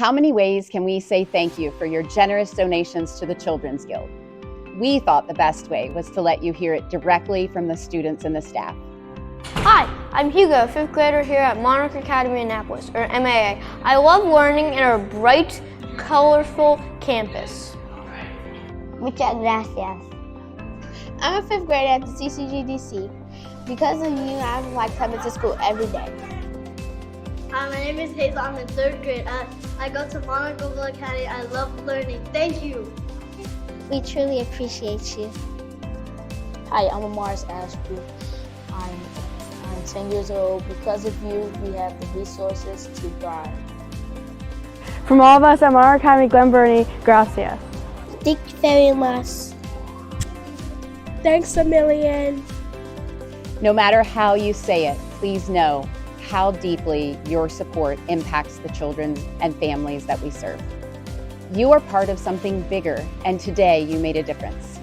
How many ways can we say thank you for your generous donations to the Children's Guild? We thought the best way was to let you hear it directly from the students and the staff. Hi, I'm Hugo, 5th grader here at Monarch Academy Annapolis, or MAA. I love learning in our bright, colorful campus. Muchas gracias. I'm a 5th grader at the CCGDC. Because of you, I like coming to school every day. Hi, my name is Hazel. I'm in 3rd grade. I go to Monarch Global Academy. I love learning. Thank you. We truly appreciate you. Hi, I'm Amars Ashby. I'm 10 years old. Because of you, we have the resources to thrive. From all of us at Monarch Academy Glen Burnie, gracias. Thank you very much. Thanks a million. No matter how you say it, please know how deeply your support impacts the children and families that we serve. You are part of something bigger, and today you made a difference.